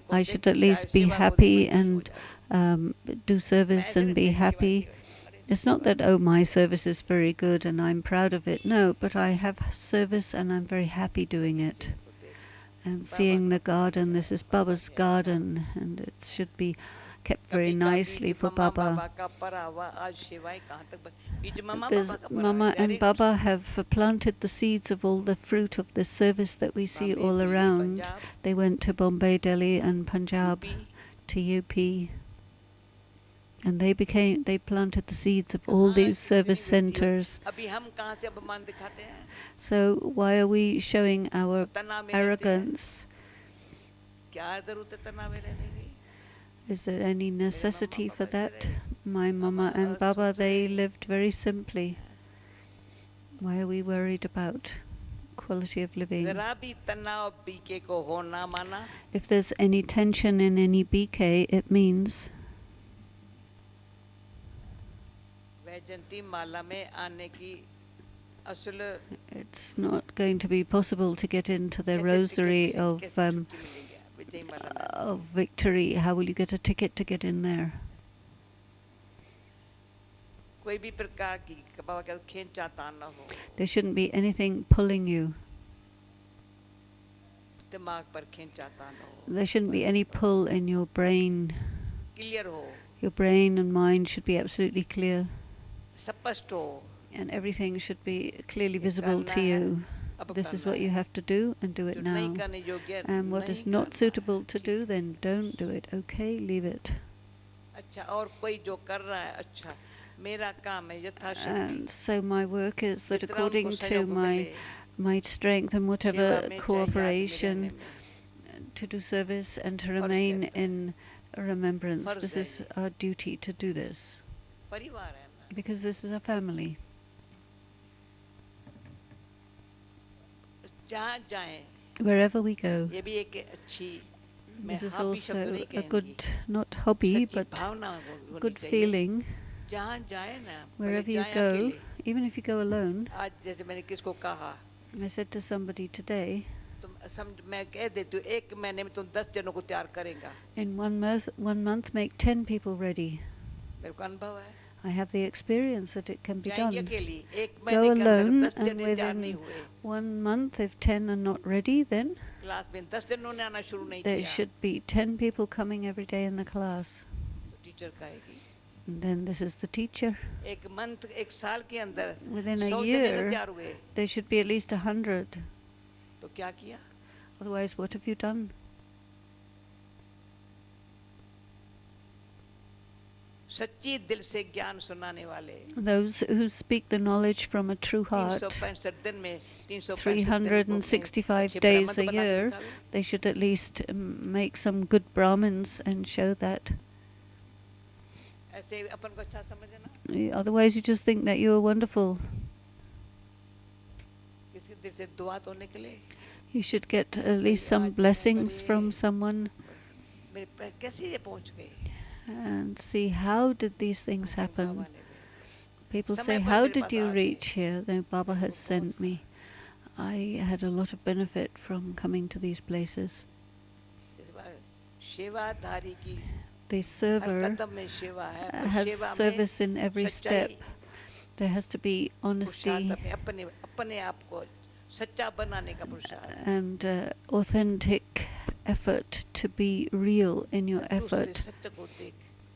I should at least be happy and do service and be happy. It's not that, oh, my service is very good and I'm proud of it. No, but I have service and I'm very happy doing it. And seeing the garden, this is Baba's garden, and it should be kept very nicely for Baba. Mama and Baba have planted the seeds of all the fruit of this service that we see all around. They went to Bombay, Delhi and Punjab, to UP. And they planted the seeds of all these service centers. So why are we showing our arrogance? Is there any necessity for that? My Mama and Baba, they lived very simply. Why are we worried about quality of living? If there's any tension in any BK, it means it's not going to be possible to get into the rosary of victory. How will you get a ticket to get in there? There shouldn't be anything pulling you. There shouldn't be any pull in your brain. Your brain and mind should be absolutely clear. And everything should be clearly visible to you. This is what you have to do, and do it now. And what is not suitable to do, then don't do it. Okay, leave it. And so my work is that according to my strength and whatever cooperation, to do service and to remain in remembrance. This is our duty to do this. Because this is a family. जहाँ जाएं, Wherever we go, ये भी एक अच्छी This is hobby शब्द also नहीं a कहेंगी। good, not hobby, सच्ची but भावना होनी good चाहिए। feeling. जहाँ जाए ना, भले Wherever you जाए go, अकेले। even if you go alone. आज जैसे मैंने किसको कहा, I said to somebody today, मैं कह देती हूँ, 1 महीने में तुम 10 जनों को तैयार करेगा। in 1 month, make 10 people ready. मेरे को अनुभव है। I have the experience that it can be जाएंगे done. अकेली, 1 Go महीने के अंदर alone, 10 and जने तैयार नहीं within हुए। 1 month, if 10 are not ready, then class में 10 जनों ने आना शुरू नहीं there किया। should be 10 people coming every day in the class. तो टीचर कहेगी। And then this is the teacher. 1 साल के अंदर Within 100 a जने न year, तैयार हुए। there should be at least 100. तो क्या किया? Otherwise, what have you done? सच्ची दिल से ज्ञान सुनाने वाले Those who speak the knowledge from a true heart, 365 दिन में 365 days a year, they should at least make some good Brahmins and show that. ऐसे अपन को अच्छा समझना। Otherwise, you just think that you are wonderful. किसी दिल से दुआ तो निकले। You should get at least some blessings from someone मेरे कैसे ये पहुंच गए? and see how did these things happen. People say, how did you reach here? Then Baba has sent me. I had a lot of benefit from coming to these places. सेवाधारी की The server has service in every step. There has to be honesty and authentic effort to be real in your effort,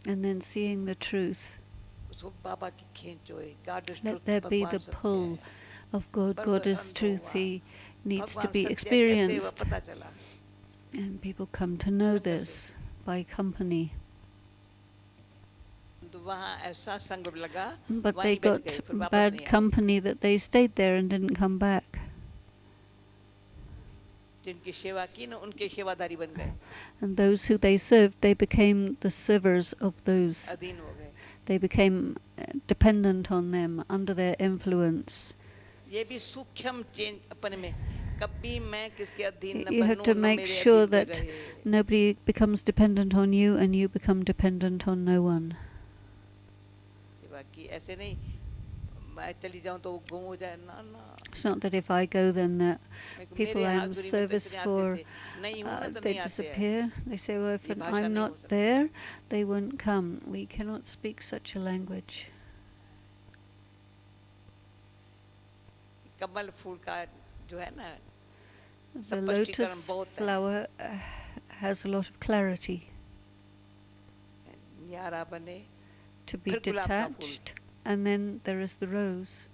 and then seeing the truth. Let there be the pull of God. God is truth. He needs to be experienced, and people come to know this by company. But they got bad company that they stayed there and didn't come back. And those who they served, they became the servers of those. They became dependent on them, under their influence. You have to make sure that nobody becomes dependent on you and you become dependent on no one. It's not that if I go, then the people I am service for, they disappear. They say, well, if I'm not there, they won't come. We cannot speak such a language. The lotus flower has a lot of clarity. To be detached. And then there is the rose,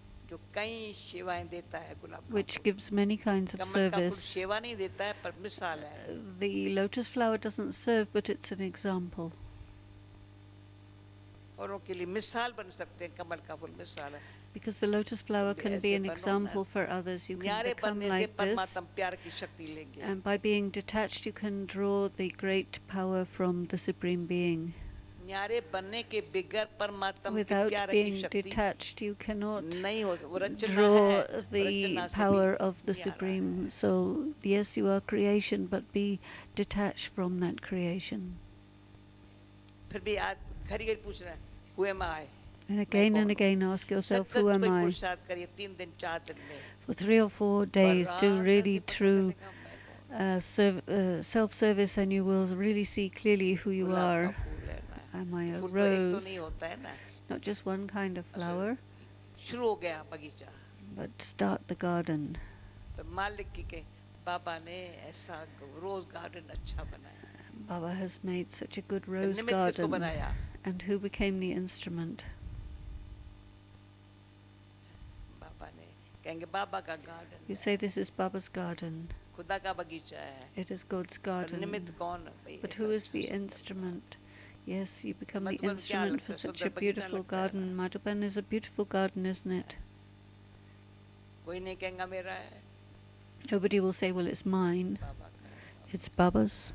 which gives many kinds of service. The lotus flower doesn't serve, but it's an example. Because the lotus flower can be an example for others. You can become like this, and by being detached you can draw the great power from the Supreme Being. Without being detached, you cannot draw the power of the Supreme Soul. Yes, you are creation, but be detached from that creation. Who am I? And again ask yourself, who am I? For 3 or 4 days, do really true self-service, and you will really see clearly who you are. Am I a rose? Not just one kind of flower, but start the garden. Baba has made such a good rose garden. And who became the instrument? You say this is Baba's garden. It is God's garden. But who is the instrument? Yes, you become the instrument for such a beautiful garden. Madhuban is a beautiful garden, isn't it? Nobody will say, well, it's mine. It's Baba's.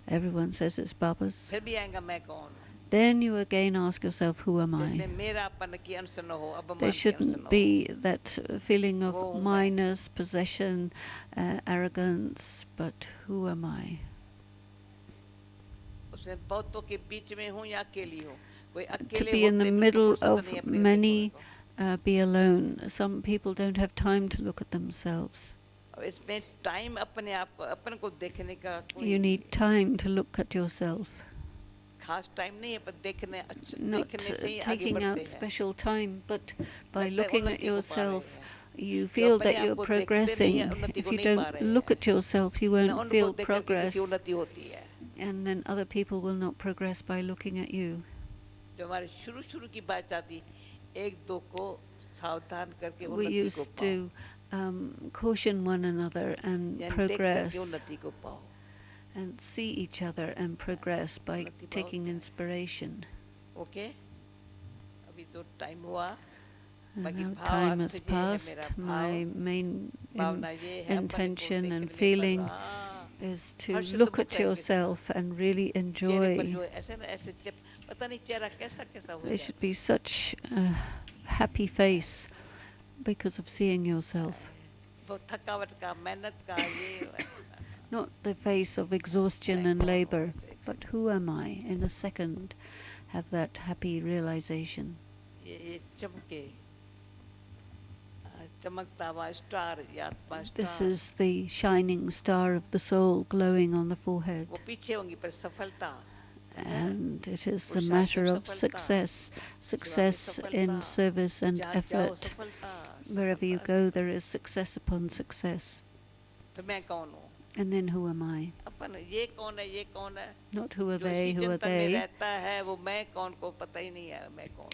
Everyone says it's Baba's. Then you again ask yourself, who am I? There shouldn't be that feeling of minus, possession, arrogance, but who am I? उसमें बहुतों के बीच में हूँ या अकेली हूँ कोई to अकेले be in the होते middle फुर्सत of नहीं अपने को many, देखने को be alone. Some people don't have time to look at themselves. और इसमें टाइम अपने आप को अपन को देखने का You कोई need time to look at yourself. खास टाइम नहीं है पर देखने Not देखने से ही आगे taking बढ़ते out हैं special time, but by लगता है looking at उन्नति को पा रहे yourself, हैं you जो feel अपने that आप you're को देखते नहीं progressing. है उन्नति If को you नहीं पा don't रहे look हैं at yourself, you ना won't उनको feel देख करके progress, किसी उन्नति होती है and then other people will not progress by looking at you. जो हमारे शुरू की बात आती एक दो को सावधान करके We उन्नति को used पाओ to caution one another and यानी देख करके progress, उन्नति को पाओ and see each other and progress by उन्नति taking बहुत है inspiration. ओके अभी तो टाइम हुआ And बाकी now भाव time अर्थ has ये है passed. मेरा My भाव main भावना ये है अपने को intention देखने and पर feeling हाँ is to हर्ष तो look मुख at रहेंगे yourself and really चेहरे पर enjoy. जो ऐसे ना ऐसे पता नहीं चेहरा कैसा कैसा हो There जाता should be such a happy face because of seeing yourself. बहुत थकावट का मेहनत का ये Not the face of exhaustion and labor, but who am I? In a second, have that happy realization. ये चमके चमकता हुआ स्टार या आत्मा This star is the shining star of the soul glowing on the forehead. वो पीछे होंगी पर सफलता And it is the पुरुषार्थ matter में of सफलता, success in सफलता, service and जहाँ जाओ effort. सफलता Wherever you सफलता, go, there is success upon success. तो मैं कौन हूँ And then who am I? अपन ये कौन है Not who are जो they, इसी who are चिंतन में they. रहता है वो मैं कौन को पता ही नहीं है मैं कौन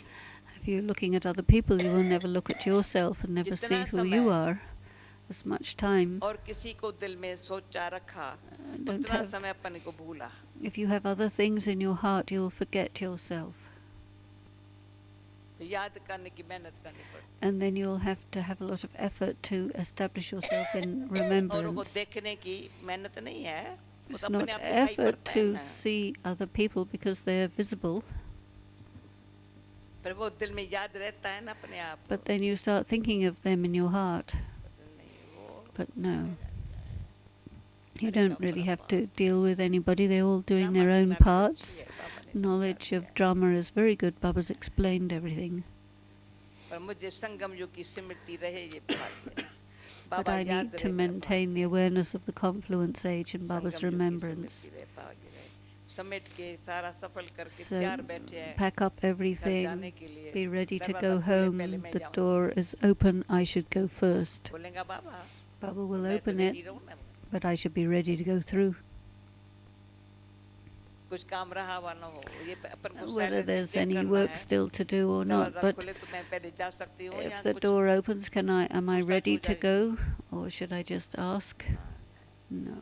If you're looking at other people, you will never look at yourself and never see जितना who you समय are. As much time, और किसी को दिल में सोचा रखा don't उतना have. समय अपन को भूला If you have other things in your heart, you'll forget yourself. याद करने की मेहनत करनी पड़ती And then you'll have to have a lot of effort to establish yourself in और उनको remembrance. देखने की मेहनत नहीं है वो It's तो not अपने आप दिखाई effort पड़ता है to ना see other people because they are visible, पर वो दिल में याद रहता है ना अपने आप but then you start thinking of them in your heart. नहीं वो But no, you don't really have to deal with anybody. They're all doing their own parts. Knowledge of drama is very good. Baba's explained everything. पर मुझे संगम युग की स्मृति रहे ये भाग्य But Baba I याद need रहे to मेरा maintain the awareness of the confluence age and भाग्य। Baba's संगम युग की remembrance. स्मृति रहे, भाग्य रहे। समेट के सारा सफल करके So तैयार बैठे हैं pack up घर जाने everything, के लिए be ready to दरवाजा go खोले, home. पहले मैं The जाऊंगी। door is open. I should go first. बोलेगा बाबा Baba will मैं तो open ready it, रहूं ना but I should be ready to go through. कुछ काम रहा हुआ ना हो ये अपन को Whether silence there's check any करना work है। still to do or not, दरवाजा but खोले तो मैं पहले जा सकती हूँ या if the कुछ door opens, am I पूछताछ ready हो to जाएगी। go, or should I just ask? No.